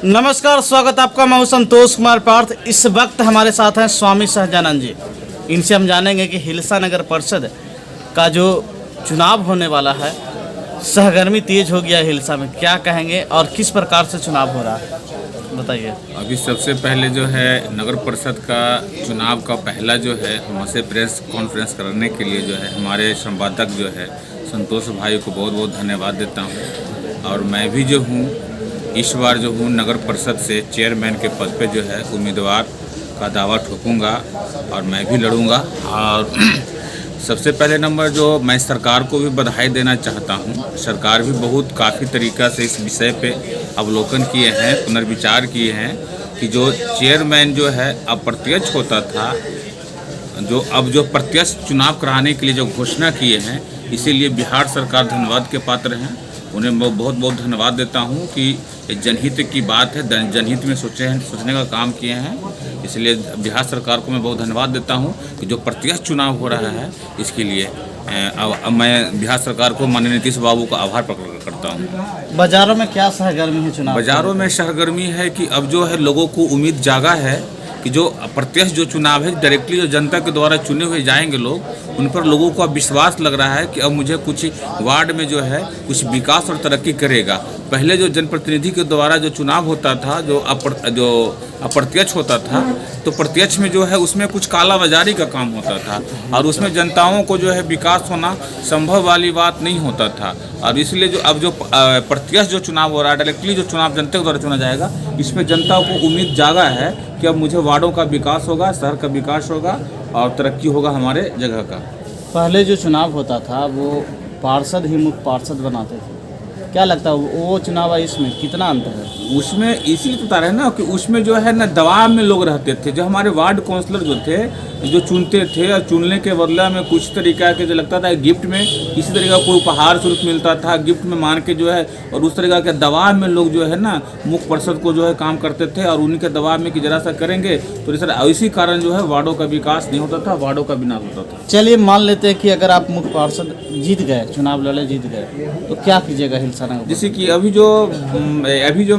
नमस्कार, स्वागत आपका। मैं हूं संतोष कुमार पार्थ। इस वक्त हमारे साथ हैं स्वामी सहजानंद जी। इनसे हम जानेंगे कि हिलसा नगर परिषद का जो चुनाव होने वाला है, सहगर्मी तेज हो गया हिलसा में, क्या कहेंगे और किस प्रकार से चुनाव हो रहा है, बताइए। अभी सबसे पहले जो है नगर परिषद का चुनाव का पहला जो है हमसे प्रेस कॉन्फ्रेंस करने के लिए जो है हमारे संवादक जो है संतोष भाई को बहुत बहुत धन्यवाद देता हूँ। और मैं भी जो हूँ इस बार जो हूँ नगर परिषद से चेयरमैन के पद पे जो है उम्मीदवार का दावा ठोकूँगा और मैं भी लड़ूँगा। और सबसे पहले नंबर जो मैं सरकार को भी बधाई देना चाहता हूँ। सरकार भी बहुत काफ़ी तरीक़ा से इस विषय पे अवलोकन किए हैं, पुनर्विचार किए हैं कि जो चेयरमैन जो है अप्रत्यक्ष होता था, जो प्रत्यक्ष चुनाव कराने के लिए जो घोषणा किए हैं, इसीलिए बिहार सरकार धन्यवाद के पात्र हैं। उन्हें मैं बहुत बहुत धन्यवाद देता हूं कि जनहित की बात है, जनहित में सोचने का काम किए हैं। इसलिए बिहार सरकार को मैं बहुत धन्यवाद देता हूं कि जो प्रत्यक्ष चुनाव हो रहा है इसके लिए मैं बिहार सरकार को माननीय नीतीश बाबू का आभार प्रकट करता हूं। बाजारों में क्या सहगर्मी है चुनाव? बाजारों में सहगर्मी है कि अब जो है लोगों को उम्मीद जागा है कि जो प्रत्यक्ष जो चुनाव है डायरेक्टली जो जनता के द्वारा चुने हुए जाएंगे लोग, उन पर लोगों को अब विश्वास लग रहा है कि अब मुझे कुछ वार्ड में जो है कुछ विकास और तरक्की करेगा। पहले जो जनप्रतिनिधि के द्वारा जो चुनाव होता था, जो अप्रत्यक्ष होता था, तो प्रत्यक्ष में जो है उसमें कुछ कालाबाजारी का काम होता था और उसमें जनताओं को जो है विकास होना संभव वाली बात नहीं होता था। और इसलिए जो अब जो प्रत्यक्ष जो चुनाव हो रहा है, डायरेक्टली जो चुनाव जनता के द्वारा चुना जाएगा, इसमें जनता को उम्मीद जागा है कि अब मुझे वार्डों का विकास होगा, शहर का विकास होगा और तरक्की होगा हमारे जगह का। पहले जो चुनाव होता था वो पार्षद ही मुख्य पार्षद बनाते थे, क्या लगता है वो चुनाव है, इसमें कितना अंतर है? उसमें इसीलिए तो बता रहे हैं ना कि उसमें जो है ना दबाव में लोग रहते थे। जो हमारे वार्ड काउंसलर जो थे, जो चुनते थे और चुनने के बदला में कुछ तरीका के जो लगता था गिफ्ट में इसी तरीका कोई उपहार स्वरूप मिलता था, गिफ्ट में मान के जो है, और उस तरीका के दबाव में लोग जो है ना मुख्य पार्षद को जो है काम करते थे और उन्हीं के दबाव में कि जरा सा करेंगे तो इसी कारण जो है वार्डों का विकास नहीं होता था, वार्डों का विनाश होता था। चलिए मान लेते हैं कि अगर आप मुख्य पार्षद जीत गए, चुनाव लड़े जीत गए, तो क्या कीजिएगा हिलसा नगर? जैसे कि अभी जो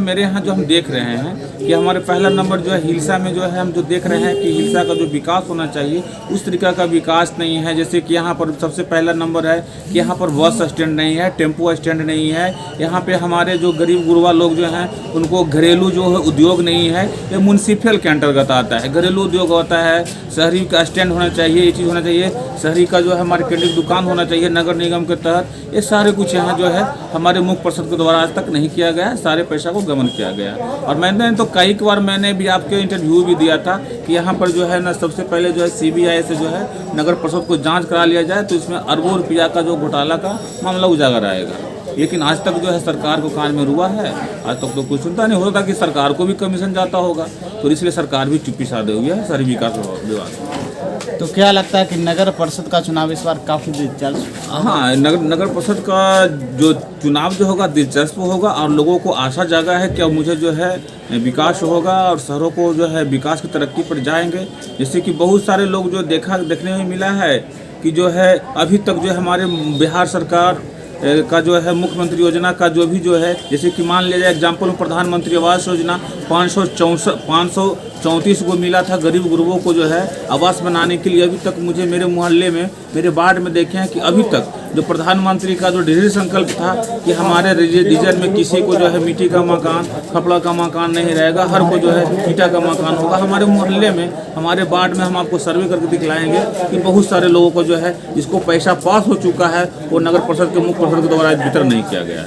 मेरे यहाँ जो हम देख रहे हैं कि हमारे पहला नंबर जो है हिलसा में जो है हम जो देख रहे हैं कि हिलसा का जो विकास होना चाहिए उस तरीका का विकास नहीं है। जैसे कि यहाँ पर सबसे पहला नंबर है कि यहाँ पर बस स्टैंड नहीं है, टेम्पो स्टैंड नहीं है। यहाँ पे हमारे जो गरीब गुरबा लोग जो हैं उनको घरेलू जो है उद्योग नहीं है। ये म्यूनसिपल के अंतर्गत आता है, घरेलू उद्योग होता है। शहरी का स्टैंड होना चाहिए, ये चीज़ होना चाहिए। शहरी का जो है मार्केटिंग दुकान होना चाहिए नगर निगम के तहत। ये सारे कुछ यहाँ जो है हमारे मुख्य पार्षद के द्वारा आज तक नहीं किया गया है, सारे पैसा को गमन किया गया। और मैंने तो कई बार मैंने भी आपके इंटरव्यू भी दिया था कि यहाँ पर जो है ना सबसे पहले जो है CBI से जो है नगर परिषद को जांच करा लिया जाए तो इसमें अरबों रुपया का जो घोटाला का मामला उजागर आएगा। लेकिन आज तक जो है सरकार को कान में रुआ है, आज तक तो कुछ सुनता नहीं होता कि सरकार को भी कमीशन जाता होगा, तो इसलिए सरकार भी चुप्पी साधे हुई है शहरी विकास विभाग। तो क्या लगता है कि नगर परिषद का चुनाव इस बार काफ़ी दिलचस्प? हाँ, नगर परिषद का जो चुनाव जो होगा दिलचस्प होगा और लोगों को आशा जागा है कि अब मुझे जो है विकास होगा और शहरों को जो है विकास की तरक्की पर जाएंगे। जैसे कि बहुत सारे लोग जो देखने में मिला है कि जो है अभी तक जो है हमारे बिहार सरकार का जो है मुख्यमंत्री योजना का जो भी जो है, जैसे कि मान लिया जाए एग्जाम्पल प्रधानमंत्री आवास योजना 534 को मिला था गरीब गुरबों को जो है आवास बनाने के लिए। अभी तक मुझे मेरे मोहल्ले में, मेरे वार्ड में देखे हैं कि अभी तक जो प्रधानमंत्री का जो दृढ़ संकल्प था कि हमारे रीजन में किसी को जो है मिट्टी का मकान, खपड़ा का मकान नहीं रहेगा, हर को जो है ईटा का मकान होगा। हमारे मोहल्ले में, हमारे वार्ड में हम आपको सर्वे करके दिखलाएंगे कि बहुत सारे लोगों को जो है जिसको पैसा पास हो चुका है वो नगर परिषद के मुख्य पार्षद के द्वारा वितरण नहीं किया गया है।